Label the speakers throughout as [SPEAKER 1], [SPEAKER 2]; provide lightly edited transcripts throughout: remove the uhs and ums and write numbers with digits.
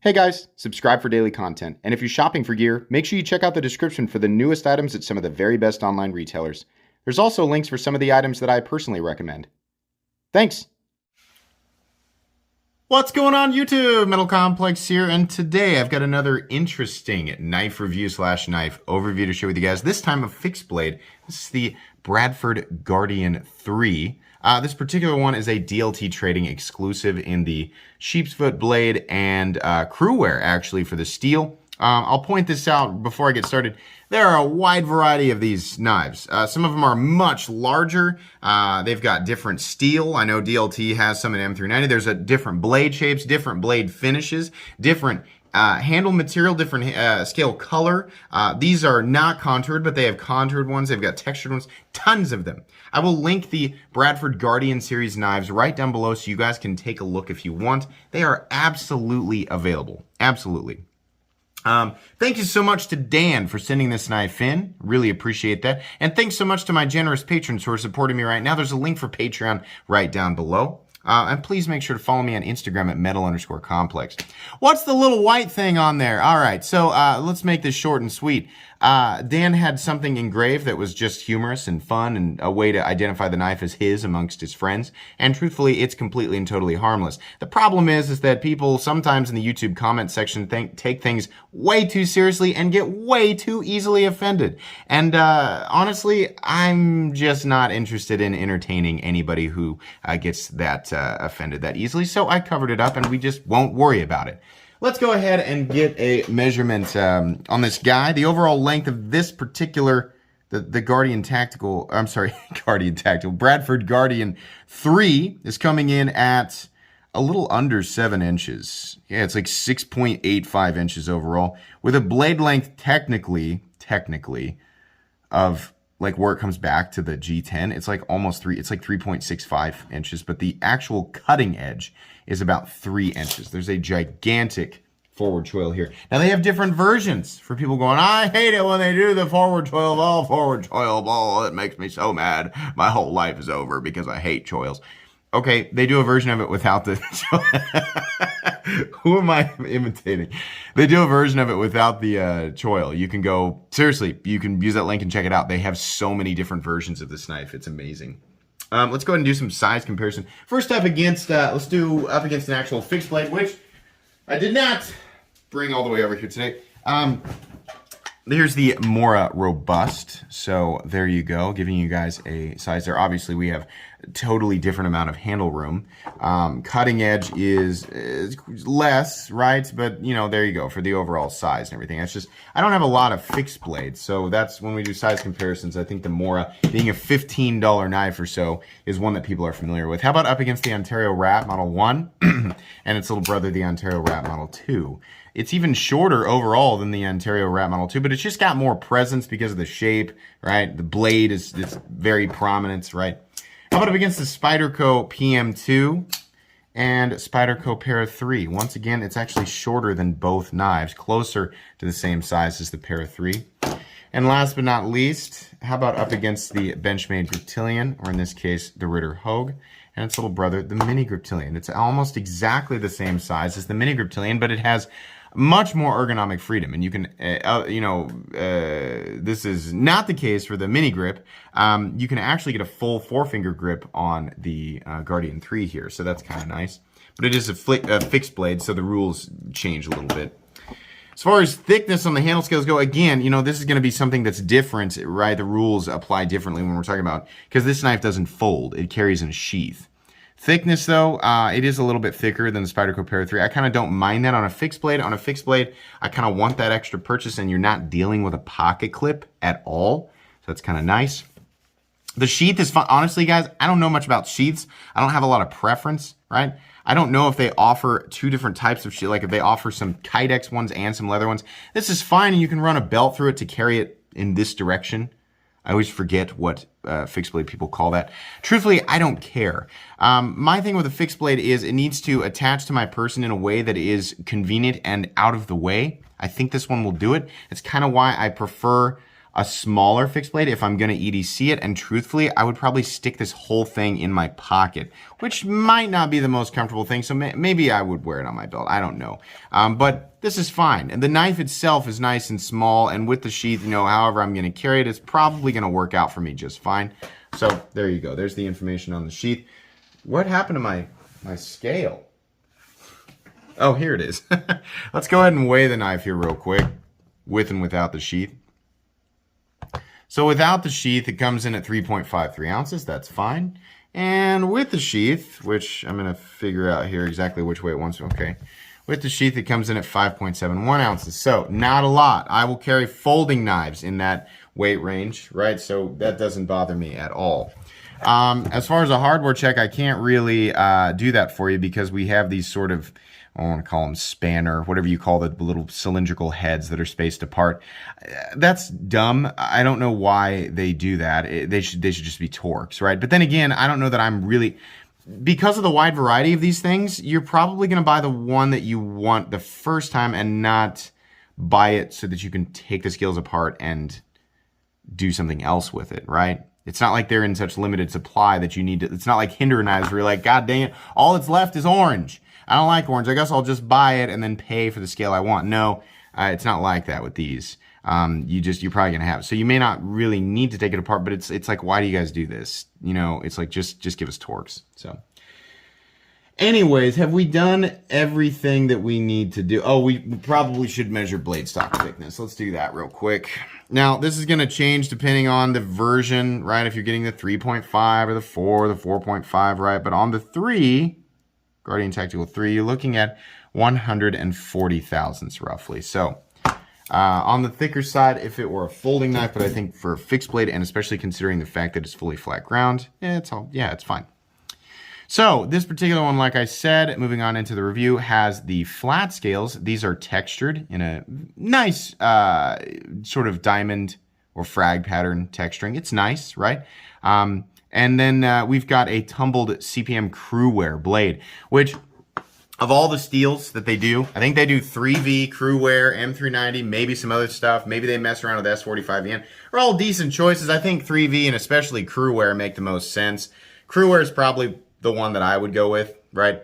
[SPEAKER 1] Hey guys, subscribe for daily content. And if you're shopping for gear, make sure you check out the description for the newest items at some of the very best online retailers. There's also links for some of the items that I personally recommend. Thanks!
[SPEAKER 2] What's going on YouTube? Metal Complex here, and today I've got another interesting knife review / knife overview to share with you guys. This time a fixed blade. This is the Bradford Guardian 3. This particular one is a DLT Trading exclusive in the sheep's foot blade and crew wear actually for the steel. I'll point this out before I get started. There are a wide variety of these knives. Some of them are much larger. They've got different steel. I know DLT has some in M390. There's a different blade shapes, different blade finishes, different handle material, different scale color. These are not contoured, but they have contoured ones. They've got textured ones, tons of them. I will link the Bradford Guardian series knives right down below so you guys can take a look if you want. They are absolutely available. Absolutely. Thank you so much to Dan for sending this knife in. Really appreciate that. And thanks so much to my generous patrons who are supporting me right now. There's a link for Patreon right down below. And please make sure to follow me on Instagram at metal_complex. What's the little white thing on there? All right, so let's make this short and sweet. Dan had something engraved that was just humorous and fun and a way to identify the knife as his amongst his friends. And truthfully, it's completely and totally harmless. The problem is that people sometimes in the YouTube comment section take things way too seriously and get way too easily offended. And honestly, I'm just not interested in entertaining anybody who gets that offended that easily. So I covered it up and we just won't worry about it. Let's go ahead and get a measurement on this guy. The overall length of this particular, the Guardian Tactical, I'm sorry, Guardian Tactical, Bradford Guardian 3 is coming in at a little under 7 inches. Yeah, it's like 6.85 inches overall, with a blade length technically, of like where it comes back to the G10, it's like almost 3, it's like 3.65 inches, but the actual cutting edge is about 3 inches. There's a gigantic forward choil here. Now they have different versions for people going, I hate it when they do the forward choil ball. It makes me so mad. My whole life is over because I hate choils. Okay, they do a version of it without the who am I imitating? They do a version of it without the choil. You can go, seriously, you can use that link and check it out. They have so many different versions of this knife. It's amazing. Let's go ahead and do some size comparison. First up against, let's do up against an actual fixed blade, which I did not bring all the way over here today. Here's the Mora Robust. So there you go, giving you guys a size there. Obviously, we have a totally different amount of handle room. Cutting edge is less, right? But, you know, there you go for the overall size and everything. It's just, I don't have a lot of fixed blades. So that's when we do size comparisons. I think the Mora, being a $15 knife or so, is one that people are familiar with. How about up against the Ontario Rat Model 1 and its little brother, the Ontario Rat Model 2? It's even shorter overall than the Ontario Rat Model 2, but it's just got more presence because of the shape, right? The blade is very prominent, right? How about up against the Spyderco PM2 and Spyderco Para 3? Once again, it's actually shorter than both knives, closer to the same size as the Para 3. And last but not least, how about up against the Benchmade Griptilian, or in this case, the Ritter Hogue, and its little brother, the Mini Griptilian. It's almost exactly the same size as the Mini Griptilian, but it has much more ergonomic freedom. And you can, this is not the case for the mini grip. You can actually get a full 4-finger grip on the Guardian 3 here. So that's kind of nice. But it is a fixed blade, so the rules change a little bit. As far as thickness on the handle scales go, again, you know, this is going to be something that's different, right? The rules apply differently when we're talking about, because this knife doesn't fold. It carries in a sheath. Thickness, though, it is a little bit thicker than the Spyderco Para 3. I kind of don't mind that on a fixed blade. On a fixed blade, I kind of want that extra purchase, and you're not dealing with a pocket clip at all. So that's kind of nice. The sheath is fun. Honestly, guys, I don't know much about sheaths. I don't have a lot of preference, right? I don't know if they offer two different types of sheath, like if they offer some Kydex ones and some leather ones. This is fine, and you can run a belt through it to carry it in this direction. I always forget what fixed blade people call that. Truthfully, I don't care. My thing with a fixed blade is it needs to attach to my person in a way that is convenient and out of the way. I think this one will do it. It's kind of why I prefer a smaller fixed blade if I'm going to EDC it, and truthfully, I would probably stick this whole thing in my pocket, which might not be the most comfortable thing, so maybe I would wear it on my belt. I don't know. But this is fine. And the knife itself is nice and small, and with the sheath, however I'm going to carry it, it's probably going to work out for me just fine. So there you go. There's the information on the sheath. What happened to my scale? Oh, here it is. Let's go ahead and weigh the knife here real quick, with and without the sheath. So without the sheath, it comes in at 3.53 ounces. That's fine. And with the sheath, which I'm going to figure out here exactly which way it wants to. Okay. With the sheath, it comes in at 5.71 ounces. So not a lot. I will carry folding knives in that weight range, right? So that doesn't bother me at all. As far as a hardware check, I can't really do that for you because we have these sort of, I want to call them spanner, whatever you call the little cylindrical heads that are spaced apart. That's dumb. I don't know why they do that. They should just be Torx, right? But then again, I don't know that I'm really, because of the wide variety of these things, you're probably going to buy the one that you want the first time and not buy it so that you can take the scales apart and do something else with it, right? It's not like they're in such limited supply that you need to, it's not like Hinder knives where you're like, God dang it, all that's left is orange. I don't like orange. I guess I'll just buy it and then pay for the scale I want. No, it's not like that with these. You're probably going to have it. So you may not really need to take it apart, but it's like, why do you guys do this? It's like, just give us Torx. So anyways, have we done everything that we need to do? Oh, we probably should measure blade stock thickness. Let's do that real quick. Now, this is going to change depending on the version, right? If you're getting the 3.5 or the 4 or the 4.5, right? But on the 3, Guardian Tactical 3, you're looking at 140 thousandths roughly. So on the thicker side, if it were a folding knife, but I think for a fixed blade, and especially considering the fact that it's fully flat ground, it's fine. So this particular one, like I said, moving on into the review, has the flat scales. These are textured in a nice sort of diamond or frag pattern texturing. It's nice, right? And then we've got a tumbled CPM crew wear blade, which of all the steels that they do, I think they do 3V, crew wear, M390, maybe some other stuff. Maybe they mess around with S45VN. They're all decent choices. I think 3V and especially crew wear make the most sense. Crew wear is probably the one that I would go with, right?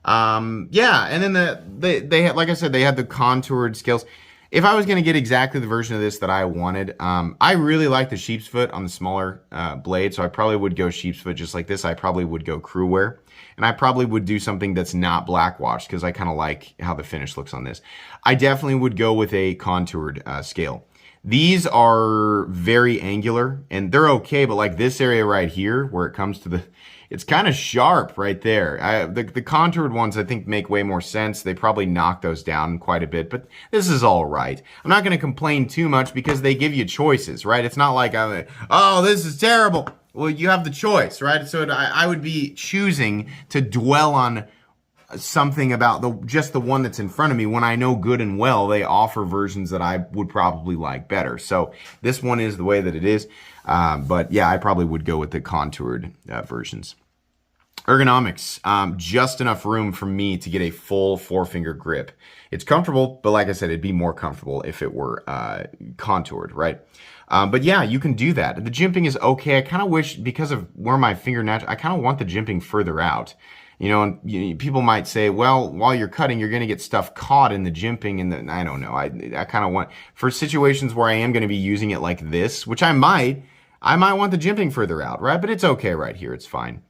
[SPEAKER 2] And then they had, like I said, they had the contoured scales. If I was going to get exactly the version of this that I wanted, I really like the sheep's foot on the smaller blade, so I probably would go sheep's foot just like this. I probably would go crew wear, and I probably would do something that's not black washed because I kind of like how the finish looks on this. I definitely would go with a contoured scale. These are very angular, and they're okay, but like this area right here where it comes to the, it's kind of sharp right there. The contoured ones I think make way more sense. They probably knock those down quite a bit, but this is all right. I'm not going to complain too much because they give you choices, right? It's not like I'm like, oh, this is terrible. Well, you have the choice, right? So I would be choosing to dwell on something about just the one that's in front of me when I know good and well they offer versions that I would probably like better. So this one is the way that it is. But yeah, I probably would go with the contoured versions. Ergonomics, just enough room for me to get a full 4-finger grip. It's comfortable, but like I said, it'd be more comfortable if it were contoured, right? But yeah, you can do that. The jimping is okay. I kind of wish, because of where my finger I kind of want the jimping further out. And people might say, well, while you're cutting, you're going to get stuff caught in the jimping, and I don't know. I kind of want, for situations where I am going to be using it like this, which I might want the jimping further out, right? But it's okay right here. It's fine.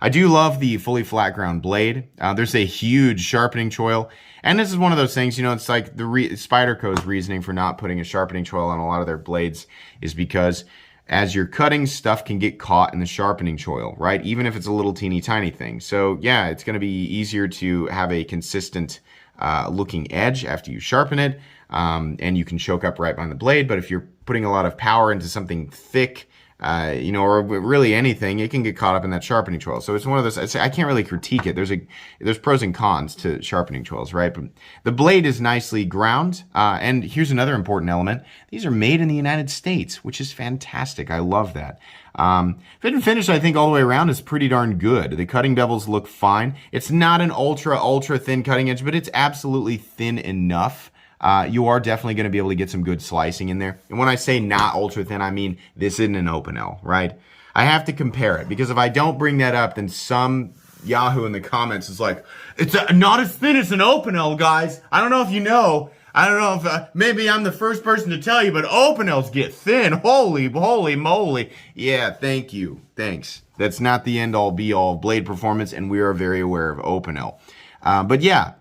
[SPEAKER 2] I do love the fully flat ground blade. There's a huge sharpening choil. And this is one of those things, it's like the Spyderco's reasoning for not putting a sharpening choil on a lot of their blades is because as you're cutting, stuff can get caught in the sharpening choil, right? Even if it's a little teeny tiny thing. So yeah, it's going to be easier to have a consistent looking edge after you sharpen it. And you can choke up right behind the blade. But if you're putting a lot of power into something thick, or really anything, it can get caught up in that sharpening choil. So it's one of those, I can't really critique it. There's pros and cons to sharpening choils, right? But the blade is nicely ground. And here's another important element. These are made in the United States, which is fantastic. I love that. Fit and finish, I think, all the way around is pretty darn good. The cutting bevels look fine. It's not an ultra thin cutting edge, but it's absolutely thin enough you are definitely going to be able to get some good slicing in there. And when I say not ultra thin, I mean this isn't an open L, right? I have to compare it, because if I don't bring that up, then some Yahoo in the comments is like, it's not as thin as an open L, guys. I don't know if you know. I don't know if maybe I'm the first person to tell you, but open Ls get thin. Holy moly. Yeah, thank you. Thanks. That's not the end all be all of blade performance, and we are very aware of open L. But yeah,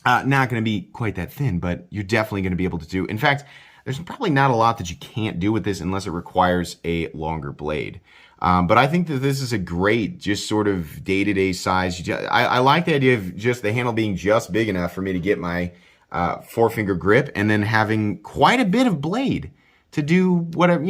[SPEAKER 2] not going to be quite that thin, but you're definitely going to be able to do. In fact, there's probably not a lot that you can't do with this unless it requires a longer blade. But I think that this is a great, just sort of day-to-day size. I like the idea of just the handle being just big enough for me to get my forefinger grip, and then having quite a bit of blade to do whatever,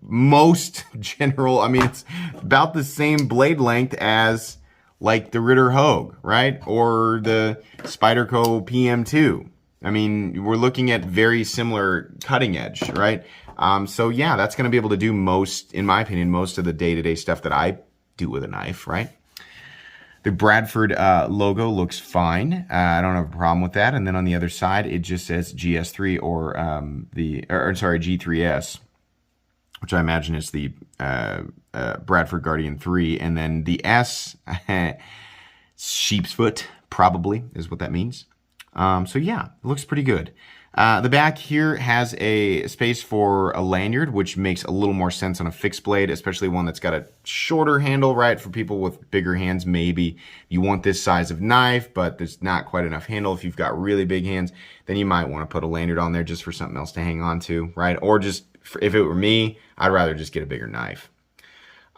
[SPEAKER 2] most general. I mean, it's about the same blade length as like the Ritter Hogue, right? Or the Spyderco PM2. I mean, we're looking at very similar cutting edge, right? So yeah, that's going to be able to do most, in my opinion, most of the day-to-day stuff that I do with a knife, right? The Bradford logo looks fine. I don't have a problem with that. And then on the other side, it just says GS3 or G3S, which I imagine is the Bradford Guardian 3. And then the S, sheep's foot, probably is what that means. So yeah, it looks pretty good. The back here has a space for a lanyard, which makes a little more sense on a fixed blade, especially one that's got a shorter handle, right? For people with bigger hands, maybe you want this size of knife, but there's not quite enough handle. If you've got really big hands, then you might want to put a lanyard on there just for something else to hang on to, right? Or just, if it were me, I'd rather just get a bigger knife.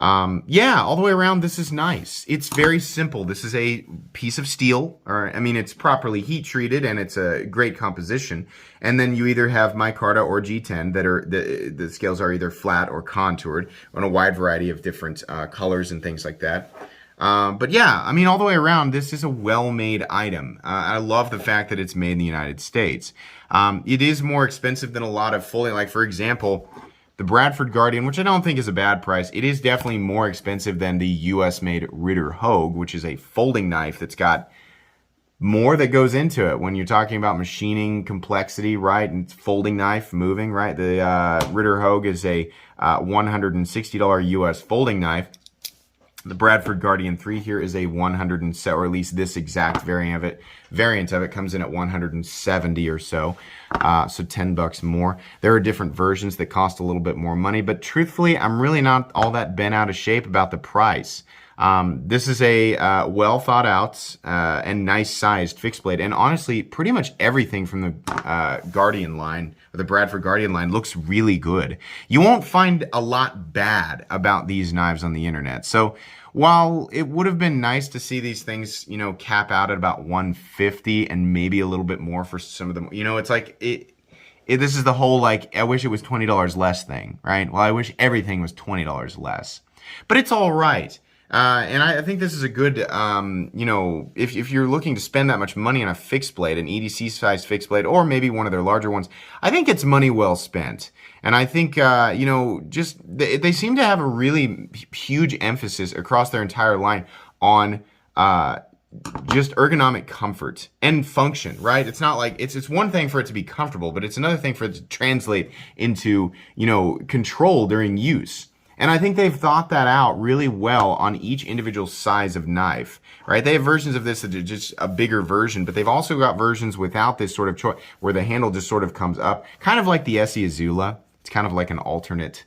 [SPEAKER 2] Yeah, all the way around, this is nice. It's very simple. This is a piece of steel, it's properly heat treated, and it's a great composition. And then you either have micarta or G10 that are, the scales are either flat or contoured on a wide variety of different colors and things like that. But yeah, all the way around, this is a well-made item. I love the fact that it's made in the United States. It is more expensive than a lot of folding, like for example, the Bradford Guardian, which I don't think is a bad price. It is definitely more expensive than the US-made Ritter Hogue, which is a folding knife that's got more that goes into it when you're talking about machining complexity, right? And it's folding knife, moving, right? The Ritter Hogue is a $160 US folding knife. The Bradford Guardian 3 here is a $107, or at least this exact variant of it comes in at $170 or so. So $10 more. There are different versions that cost a little bit more money, but truthfully, I'm really not all that bent out of shape about the price. This is a well thought out and nice sized fixed blade, and honestly, pretty much everything from the Guardian line, or the Bradford Guardian line, looks really good. You won't find a lot bad about these knives on the internet. So while it would have been nice to see these things, cap out at about $150 and maybe a little bit more for some of them, it's like this is the whole like, I wish it was $20 less thing, right? Well, I wish everything was $20 less, but it's all right. And I think this is a good, if you're looking to spend that much money on a fixed blade, an EDC size fixed blade, or maybe one of their larger ones, I think it's money well spent. And I think, just they seem to have a really huge emphasis across their entire line on just ergonomic comfort and function, right? It's not like, it's one thing for it to be comfortable, but it's another thing for it to translate into, control during use. And I think they've thought that out really well on each individual size of knife, right? They have versions of this that are just a bigger version, but they've also got versions without this sort of choice where the handle just sort of comes up, kind of like the Essie Azula. It's kind of like an alternate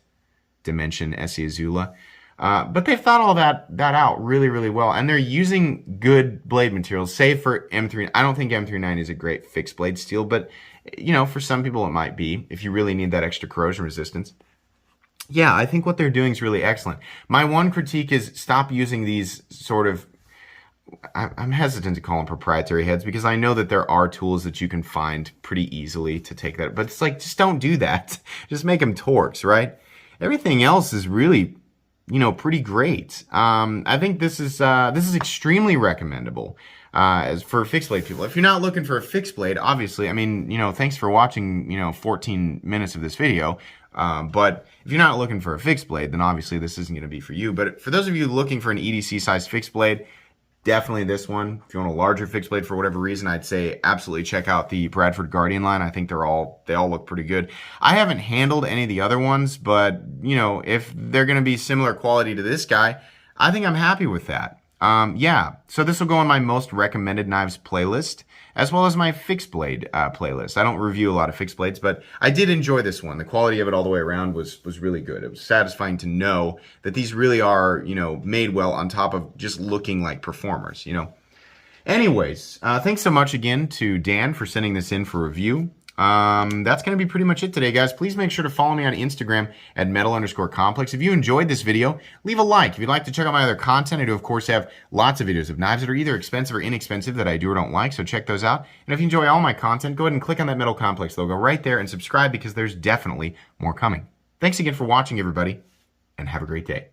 [SPEAKER 2] dimension Essie Azula. But they've thought all that out really, really well. And they're using good blade materials, save for M3. I don't think M39 is a great fixed blade steel, but, for some people it might be if you really need that extra corrosion resistance. Yeah, I think what they're doing is really excellent. My one critique is stop using these sort of, I'm hesitant to call them proprietary heads, because I know that there are tools that you can find pretty easily to take that. But it's like, just don't do that. Just make them Torx, right? Everything else is really, pretty great. I think this is extremely recommendable as for fixed blade people. If you're not looking for a fixed blade, obviously, thanks for watching, 14 minutes of this video. But if you're not looking for a fixed blade, then obviously this isn't going to be for you. But for those of you looking for an EDC size fixed blade, definitely this one. If you want a larger fixed blade for whatever reason, I'd say absolutely check out the Bradford Guardian line. I think they all look pretty good. I haven't handled any of the other ones, but if they're going to be similar quality to this guy, I think I'm happy with that. Yeah, so this will go on my most recommended knives playlist, as well as my fixed blade playlist. I don't review a lot of fixed blades, but I did enjoy this one. The quality of it all the way around was really good. It was satisfying to know that these really are, made well on top of just looking like performers, Anyways, thanks so much again to Dan for sending this in for review. That's going to be pretty much it today, guys. Please make sure to follow me on Instagram at metal_complex. If you enjoyed this video, leave a like. If you'd like to check out my other content, I do, of course, have lots of videos of knives that are either expensive or inexpensive that I do or don't like, so check those out. And if you enjoy all my content, go ahead and click on that Metal Complex logo right there and subscribe because there's definitely more coming. Thanks again for watching, everybody, and have a great day.